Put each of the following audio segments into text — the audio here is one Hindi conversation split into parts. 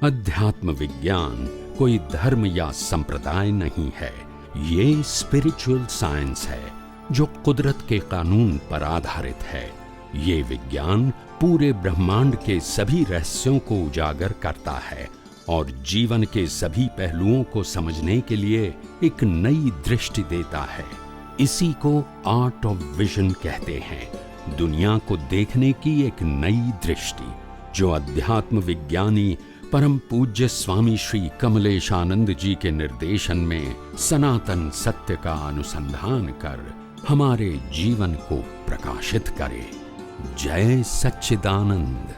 अध्यात्म विज्ञान कोई धर्म या संप्रदाय नहीं है, ये स्पिरिचुअल साइंस है जो कुदरत के कानून पर आधारित है। ये विज्ञान पूरे ब्रह्मांड के सभी रहस्यों को उजागर करता है और जीवन के सभी पहलुओं को समझने के लिए एक नई दृष्टि देता है। इसी को आर्ट ऑफ विजन कहते हैं, दुनिया को देखने की एक नई दृष्टि, जो अध्यात्म विज्ञानी परम पूज्य स्वामी श्री कमलेशानंद जी के निर्देशन में सनातन सत्य का अनुसंधान कर हमारे जीवन को प्रकाशित करे। जय सच्चिदानंद।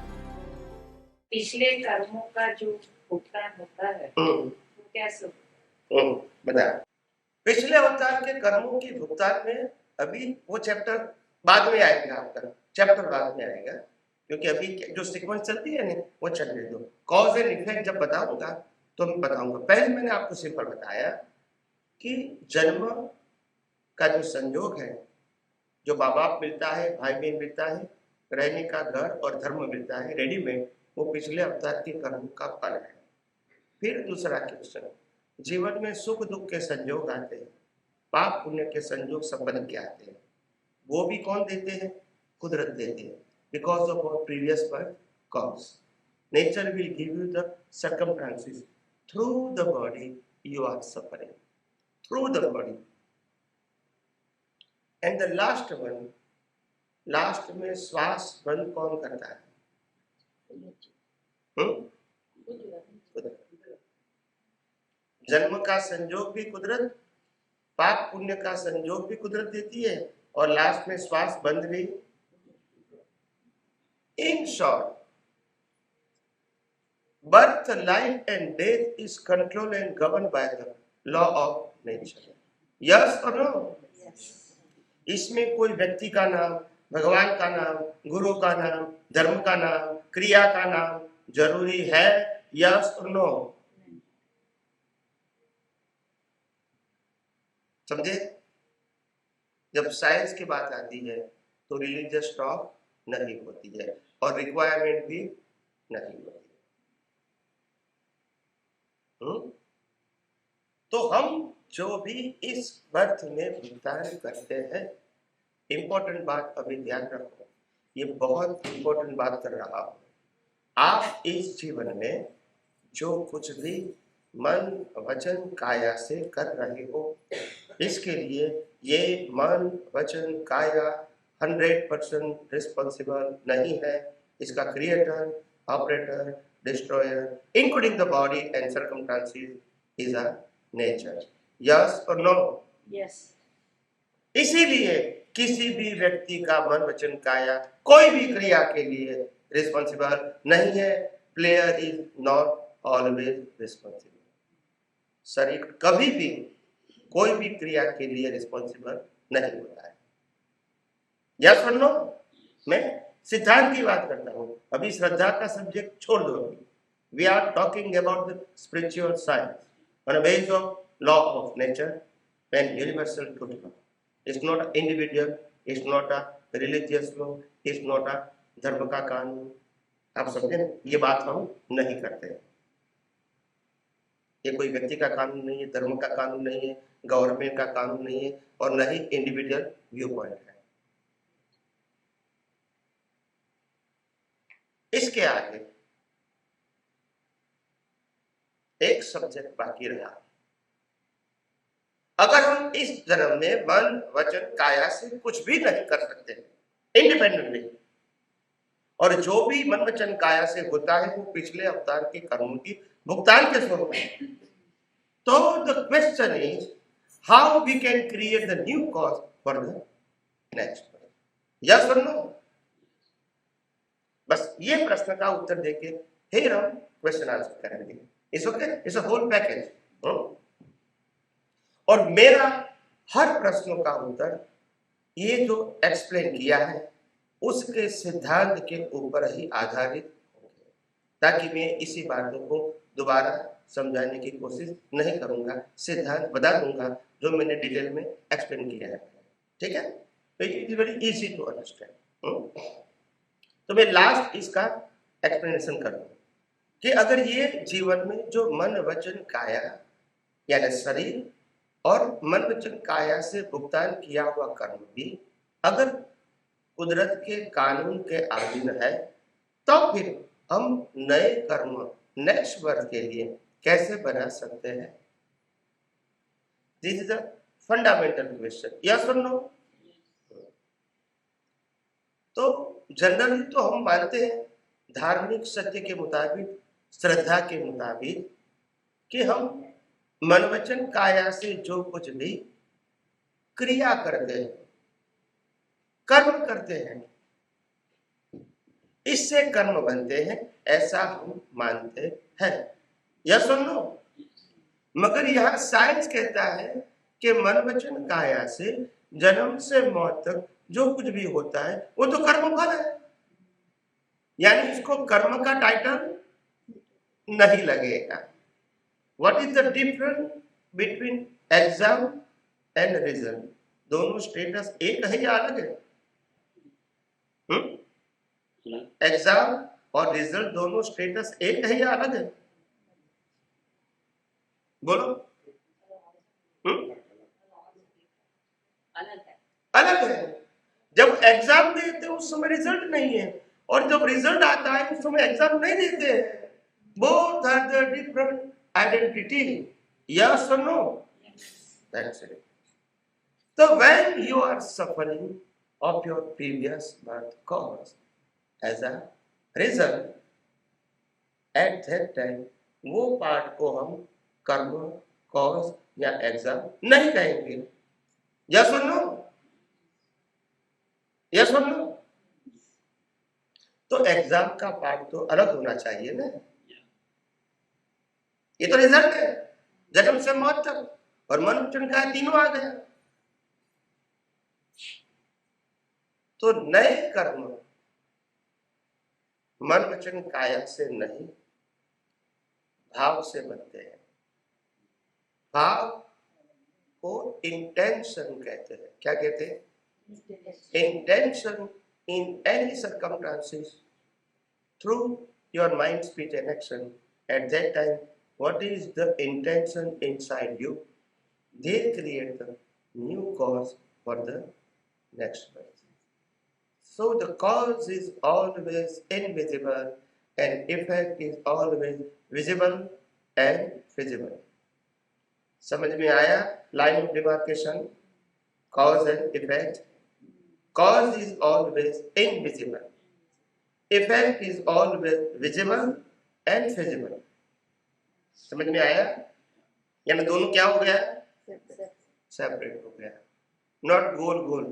पिछले कर्मों का जो भुगतान होता है वो कैसे बता। पिछले अवतार के कर्मों की भुगतान में अभी वो चैप्टर बाद में आएगा, आपका चैप्टर बाद में आएगा, क्योंकि अभी जो सीक्वेंस चलती है ना वो चलने दो। कॉज एंड इफेक्ट जब बताऊंगा तो मैं बताऊंगा। पहले मैंने आपको सिंपल बताया कि जन्म का जो संयोग है, जो माँ बाप मिलता है, भाई बहन मिलता है, रहने का घर और धर्म मिलता है रेडीमेड, वो पिछले अवतार के कर्म का फल है। फिर दूसरा क्वेश्चन, जीवन में सुख दुख के संयोग आते हैं, पाप पुण्य के संयोग संबंध के आते हैं, वो भी कौन देते हैं? कुदरत देते हैं। Because of our previous birth cause, nature will give you the circumstances. Through the body you are suffering, through the body. And the last one, last में श्वास बंद कौन करता है? जन्म का संयोग भी कुदरत, पाप पुण्य का संयोग भी कुदरत देती है, और लास्ट में श्वास बंद भी। In short, birth, life and death is controlled and governed by the law of nature. Yes or no? Yes. इसमें कोई व्यक्ति का नाम, भगवान का नाम, गुरु का नाम, धर्म का नाम, क्रिया का नाम जरूरी है? Yes or no? समझे? जब साइंस की बात आती है तो रिलीजियस टॉक नहीं होती है और रिक्वायरमेंट भी नहीं होती। तो हम जो भी इस बर्थ में भुगतान करते हैं, इंपॉर्टेंट बात अभी ध्यान रखो, ये बहुत इंपॉर्टेंट बात कर रहा हूं। आप इस जीवन में जो कुछ भी मन वचन काया से कर रहे हो, इसके लिए ये मन वचन काया 100% रिस्पॉन्सिबल नहीं है। इसका creator, operator, destroyer, including the body and circumstances, is a nature. Yes और नो? यस। इसीलिए किसी भी व्यक्ति का मन वचन काया कोई भी क्रिया के लिए रिस्पॉन्सिबल नहीं है। Player is not always responsible. शरीर कभी भी कोई भी क्रिया के लिए रिस्पॉन्सिबल नहीं होता है। यस और नो? मैं सिद्धांत की बात करता हूं, अभी श्रद्धा का सब्जेक्ट छोड़ दो। We are talking about the spiritual science on base of law of nature and universal truth law. It's not a individual, it's not a religious law, it's not a धर्म का कानून। आप समझे? ये बात हम नहीं करते। ये कोई व्यक्ति का कानून नहीं है, धर्म का कानून नहीं है, गवर्नमेंट का कानून नहीं है, और न ही इंडिविजुअल व्यू पॉइंट है। इसके आगे एक सब्जेक्ट बाकी रहा। अगर हम इस जन्म में मन वचन काया से कुछ भी नहीं कर सकते इंडिपेंडेंटली, और जो भी मन वचन काया से होता है वो पिछले अवतार के कर्मों की भुगतान के स्वरूप है, तो the question is how we can create the new cause for the next. Yes और नो? बस ये प्रश्न का उत्तर देके फिर हम क्वेश्चन आंसर करेंगे। It's okay, it's a whole package. और मेरा हर प्रश्नों का उत्तर ये जो एक्सप्लेन किया है उसके सिद्धांत के ऊपर ही आधारित हो, ताकि मैं इसी बातों को दोबारा समझाने की कोशिश नहीं करूंगा, सिद्धांत बता दूंगा जो मैंने डिटेल में एक्सप्लेन किया है। ठीक है? तो it is very easy to understand. तो मैं लास्ट इसका एक्सप्लेनेशन करूंगा कि अगर ये जीवन में जो मन वचन काया यानी शरीर और मन वचन काया से भुगतान किया हुआ कर्म भी अगर कुदरत के कानून के अधीन है, तो फिर हम नए कर्म नेक्स्ट वर्ष के लिए कैसे बना सकते हैं? This is a fundamental question, yes और नो? तो जनरली तो हम मानते हैं धार्मिक सत्य के मुताबिक, श्रद्धा के मुताबिक, कि हम मन वचन काया से जो कुछ भी क्रिया करते हैं, कर्म करते हैं, इससे कर्म बनते हैं, ऐसा हम मानते हैं, यस और नो? मगर यह साइंस कहता है कि मन वचन काया से जन्म से मौत तक जो कुछ भी होता है वो तो कर्म फल है, यानी इसको कर्म का टाइटल नहीं लगेगा। What is the difference between exam and result? दोनों स्टेटस एक है या अलग है? एग्जाम और रिजल्ट दोनों स्टेटस एक है या अलग है? बोलो। अलग है। जब एग्जाम देते उस समय रिजल्ट नहीं है, और जब रिजल्ट आता है उस समय एग्जाम नहीं देते हैं। Both are the different identity, yes or no? That's it. So when you are suffering of your previous birth cause as a result, at that time वो पार्ट को हम कर्म कॉज या एग्जाम नहीं कहेंगे, yes or no? yes or no? तो एग्जाम का पार्ट तो अलग होना चाहिए ना। ये तो रिजल्ट है जन्म से मौत तक, और मन वचन काया तीनों आ गया। तो नए कर्म मन वचन काया से नहीं, भाव से बनते हैं। भाव को इंटेंशन कहते हैं। क्या कहते हैं? Intention in any circumstances through your mind, speech and action at that time. What is the intention inside you? They create the new cause for the next birth. So the cause is always invisible and effect is always visible and visible. समझ में आया? Line of demarcation, cause and effect. Cause is always invisible. Effect is always visible and visible. समझ में आया? यानी दोनों क्या हो गया? सेपरेट हो गया, not goal goal.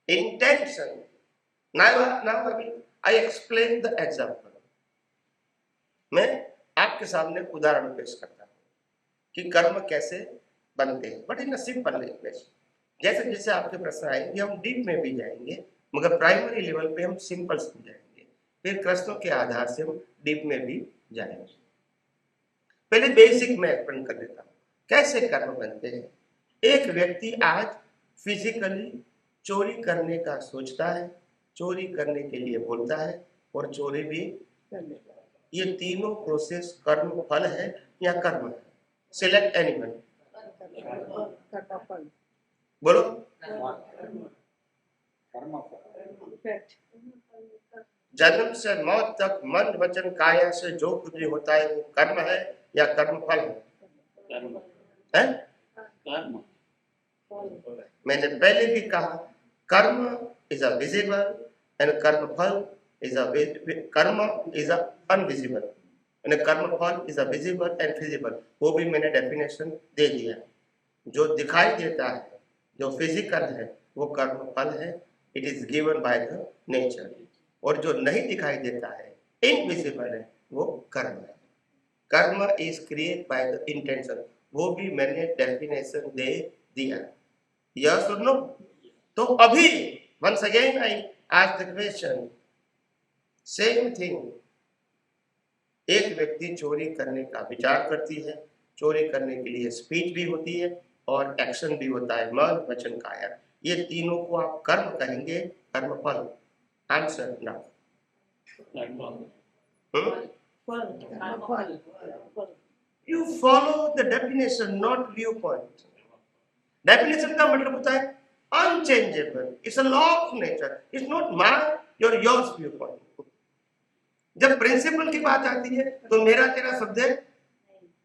Intention. Now I explain the example. मैं आपके सामने उदाहरण पेश करता हूँ कि कर्म कैसे बनते हैं, बट इन सिंपल लैंग्वेज। जैसे जैसे आपके प्रश्न आएंगे हम डीप में भी जाएंगे, मगर प्राइमरी लेवल पे हम सिंपल समझाएंगे, फिर प्रश्नों के आधार से हम डीप में भी जाएंगे। पहले बेसिक में एक्सप्लेन कर देता हूँ कैसे कर्म बनते हैं। एक व्यक्ति आज फिजिकली चोरी करने का सोचता है, चोरी करने के लिए बोलता है और चोरी भी। ये तीनों प्रोसेस कर्म फल है या कर्म है? Select anyone. बोलो। जन्म से मौत तक मन वचन काया से जो कुछ भी होता है वो कर्म है या कर्म फल है? है? मैंने पहले भी कहा कर्म इज अ विजिबल एंड कर्म फल इज अ कर्म इज अ अनविजिबल एंड कर्म फल is a visible and feasible. वो भी मैंने डेफिनेशन दे दिया। जो दिखाई देता है, जो फिजिकल है, वो कर्म फल है, it is given by the nature. और जो नहीं दिखाई देता है, इनविजिबल है, वो कर्म है। कर्म is create by the intention. वो भी मैंने डेफिनेशन दे दिया, यस और नो? तो अभी once again I ask the question, same thing. एक व्यक्ति चोरी करने का विचार करती है, चोरी करने के लिए स्पीच भी होती है और एक्शन भी होता है, मन वचन काया। ये तीनों को आप कर्म कहेंगे, कर्म फल? आंसर ना। You follow the definition not view point. Definition का मतलब होता है unchangeable, it's a law of nature, it's not my yours view point. जब प्रिंसिपल की बात आती है तो मेरा तेरा शब्द है,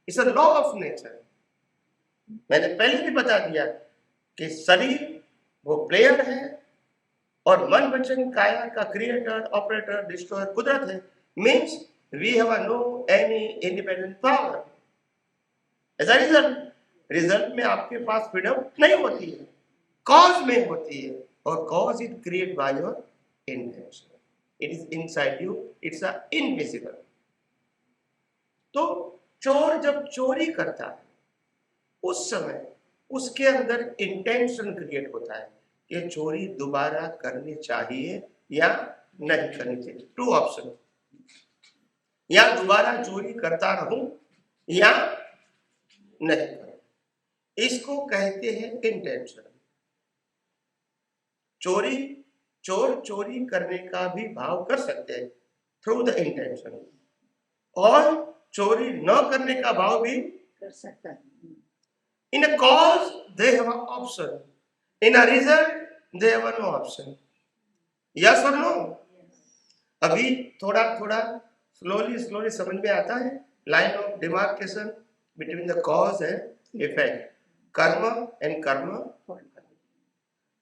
it's a law of nature. मैंने पहले भी बता दिया कि शरीर वो प्लेयर है और मन वचन काया का क्रिएटर, ऑपरेटर, डिस्ट्रॉयर कुदरत है। Means we have no any independent power. As a result में आपके पास फ्रीडम नहीं होती है, कॉज में होती है, और cause is create by your intention. It is inside you, it's a invisible. तो चोर जब चोरी करता है उस समय उसके अंदर इंटेंशन क्रिएट होता है कि चोरी दोबारा करनी चाहिए या नहीं करनी चाहिए। टू ऑप्शन, या दोबारा चोरी करता रहूं या नहीं करूं। इसको कहते हैं इंटेंशन। चोर चोरी करने का भी भाव कर सकते हैं थ्रू द इंटेंशन, और चोरी न करने का भाव भी कर सकता है। In a cause, they have an option. In a result, they have no option. Yes or no? अभी थोड़ा थोड़ा स्लोली समझ में आता है line of demarcation between the cause and effect, कर्म एंड कर्म।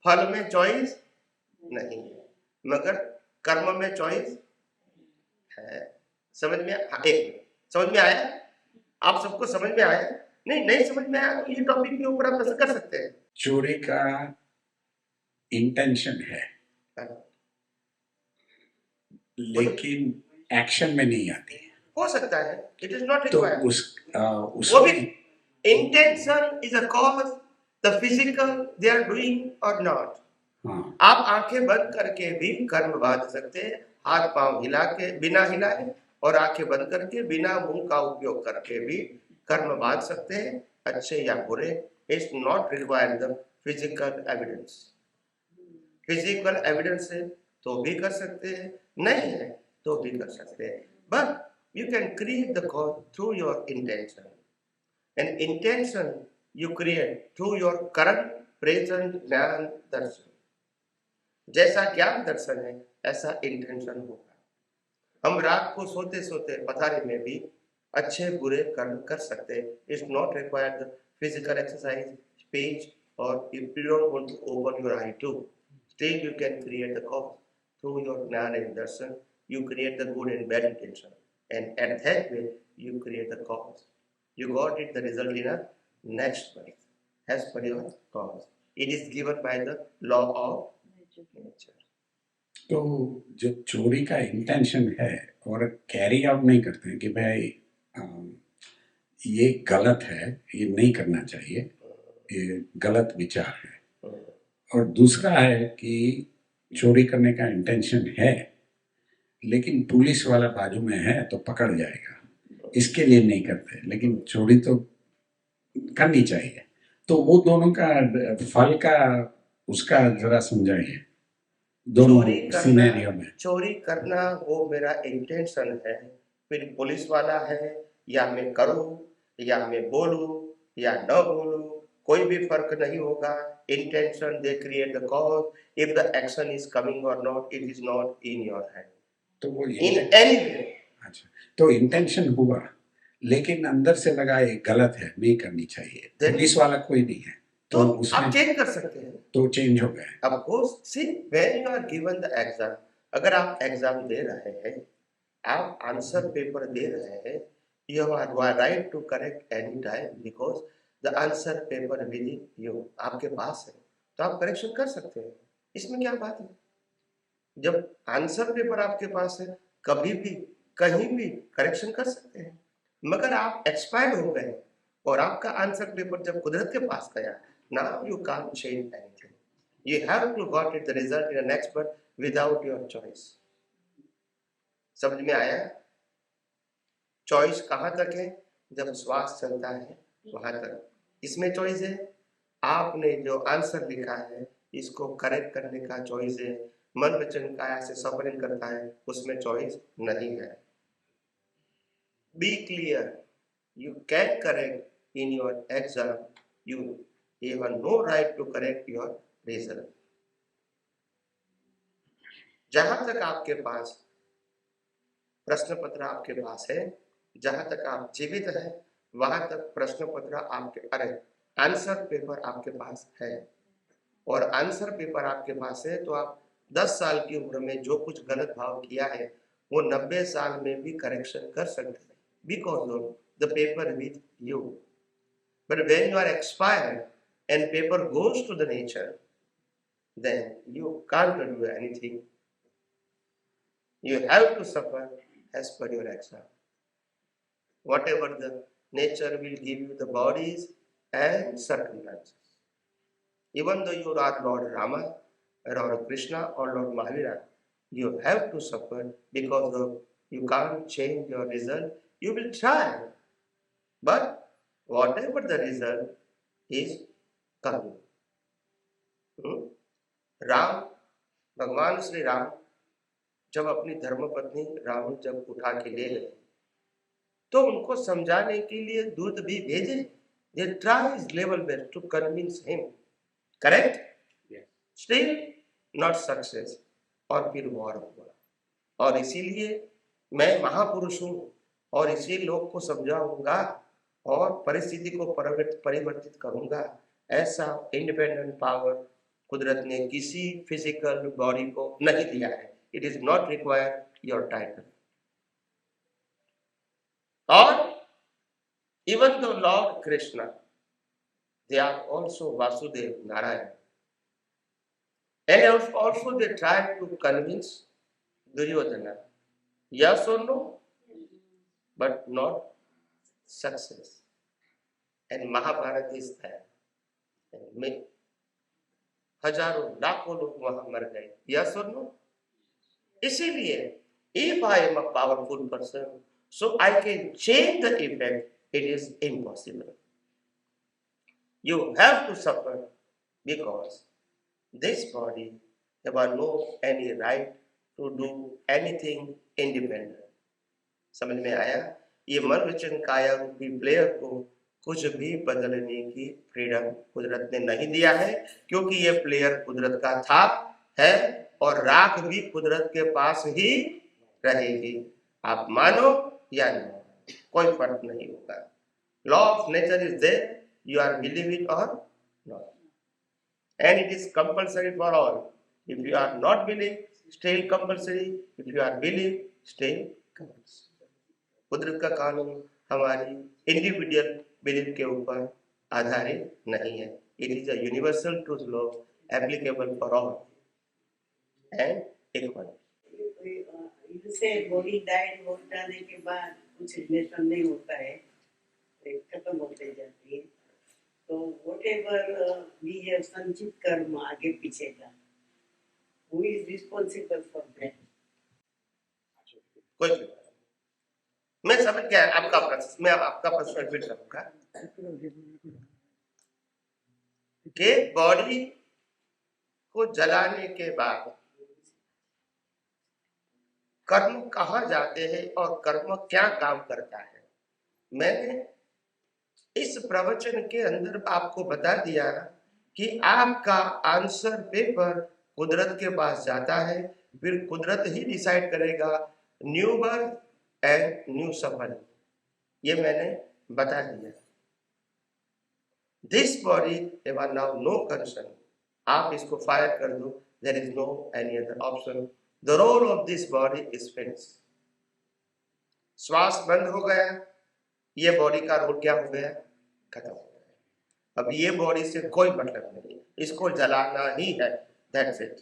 फल में चॉइस नहीं है, मगर कर्म में चॉइस है। समझ में समझ में आया? आप सबको समझ में आया? नहीं समझ में आया तो ये टॉपिक के ऊपर आप कर सकते हैं। चोरी का इंटेंशन है लेकिन एक्शन में नहीं आती, हो सकता है, इट इज नॉट तो रिक्वायर्ड। उस वो भी intention is a cause, the physical they are doing or not. हाँ, आप आंखें बंद करके भी कर्म बांध सकते हैं, हाथ पांव हिला के बिना हिलाए, और आंखें बंद करके बिना मुंह का उपयोग करके भी कर्म बांध सकते हैं, अच्छे या बुरे। It's not required the physical evidence. Physical evidence है तो भी कर सकते हैं, नहीं है तो भी कर सकते हैं, but you can create the cause through your intention, and intention you create through your current present ज्ञान दर्शन। जैसा ज्ञान दर्शन है ऐसा इंटेंशन होगा। हम रात को सोते सोते पथारी में भी अच्छे बुरे कर्म कर सकते हैं। It's not required physical exercise, speech, और if you don't want to open your eye too, still you can create the cause through your jnana and darshan. You create the good and bad intention, and at that way you create the cause. You got it, the result in a next birth as per your cause. It is given by the law of nature. तो जो चोरी का इंटेंशन है और कैरी आउट नहीं करते हैं कि भाई ये गलत है, ये नहीं करना चाहिए, ये गलत विचार है, और दूसरा है कि चोरी करने का इंटेंशन है लेकिन पुलिस वाला बाजू में है तो पकड़ जाएगा, इसके लिए नहीं करते, लेकिन चोरी तो करनी चाहिए। तो वो दोनों का फल का उसका जरा समझाइए दोनों सिनेरियो में। चोरी करना वो मेरा इंटेंशन है, फिर पुलिस वाला है या मैं करूं या मैं बोलूं या न बोलूं, कोई भी फर्क नहीं होगा। Intention they create the cause, if the action is coming और not, it is not in your hand, तो वो इन एनी वे। अच्छा, तो इंटेंशन हुआ लेकिन अंदर से लगा ये गलत है, नहीं करनी चाहिए, पुलिस वाला कोई नहीं है, तो आप चेंज कर सकते हैं, तो चेंज हो गए। अब course see when you are given the exam, अगर आप एग्जाम दे रहे हैं, आप आंसर पेपर दे रहे हैं, you are right to correct any time because the answer paper with you, आपके पास है तो आप करेक्शन कर सकते हैं। इसमें क्या बात है? जब आंसर पेपर आपके पास है कभी भी कहीं भी करेक्शन कर सकते हैं, मगर आप एक्सपायर्ड हो गए और आपका आंसर पेपर जब कुदरत के पास गया, now you can't change anything, you have to got it the result in the next birth without your choice. समझ में आया? चॉइस कहाँ तक है? जब श्वास चलता है वहां तक। इसमें चॉइस है, आपने जो आंसर लिखा है इसको करेक्ट करने का चॉइस है, मन वचन काया से सफरिंग करता है, उसमें चॉइस नहीं है। Be clear, you can correct in your exam, you have no right to correct your result. जहां तक आपके पास प्रश्न पत्र आपके पास है, जहां तक आप जीवित हैं, वहां तक प्रश्न पत्र आपके आंसर पेपर आपके पास है। और आंसर पेपर आपके पास है तो आप 10 साल की उम्र में जो कुछ गलत भाव किया है वो 90 साल में भी करेक्शन कर सकते हैं, because of the paper with you. But when you are expired and paper goes to the nature, then you can't do anything. You have to suffer as per your exam. Whatever the nature will give you the bodies and circumstances. Even though you are Lord Rama, or Krishna, or Lord Mahavira, you have to suffer because of you can't change your result. You will try, but whatever the result is coming. Ram, भगवान श्री राम जब अपनी धर्मपत्नी रावण जब उठा के ले गए तो उनको समझाने के लिए दूत भी भेजे। They try his level best to convince him. Correct? Yes. Still not success. और फिर वॉर हुआ। और इसीलिए मैं महापुरुष हूँ और इसी लोग को समझाऊंगा और परिस्थिति को परिवर्तित करूंगा। ऐसा इंडिपेंडेंट पावर कुदरत ने किसी फिजिकल बॉडी को नहीं दिया है। It is not required your title. और even the lord Krishna, they are also Vasudev Narayan, and also they try to convince Duryodhana, yes और no, but not success. And Mahabharat is that, हजारों लाखों लोग वहां मर गए, यस और नो। इसीलिए if I am a powerful person so I can change the effect, it is impossible. You have to suffer because this body have no any right to do anything independent. समझ में आया? ये मन वचन काया रूपी प्लेयर को कुछ भी बदलने की फ्रीडम कुदरत ने नहीं दिया है, क्योंकि ये प्लेयर कुदरत का था है और राख भी कुदरत के पास ही रहेगी। आप मानो या ना, कोई फर्क नहीं होगा। Law of nature is there, you are believe it और not, and it is compulsory for all. If you are not believe, still compulsory, if you are believe, still compulsory. कुदरत का कानून हमारी इंडिविजुअल बिलीफ के ऊपर आधारित नहीं है। It is a universal truth law applicable for all and equal. जैसे बॉडी डाइट हो जाने के बाद कुछ रिलेशन नहीं होता है, खत्म होते जाती है, तो व्हाटएवर वी हैव संचित कर्म आगे पीछे का, who is responsible for that? कोई मैं समझ गया आपका प्रश्न। मैं आपका प्रश्न रिपीट करूंगा कि बॉडी को जलाने के बाद कर्म कहाँ जाते हैं और कर्म क्या काम करता है। मैंने इस प्रवचन के अंदर आपको बता दिया कि आपका आंसर पेपर कुदरत के पास जाता है, फिर कुदरत ही डिसाइड करेगा न्यू बर्थ एंड न्यू सफर। ये मैंने बता दिया। This body ever now no concern, आप इसको फायर कर दो, there is no any other option. The role of this body is finish. श्वास बंद हो गया, ये बॉडी का रोल क्या हो गया? खत्म हो गया। अब ये बॉडी से कोई मतलब नहीं, इसको जलाना ही है, दैट्स इट।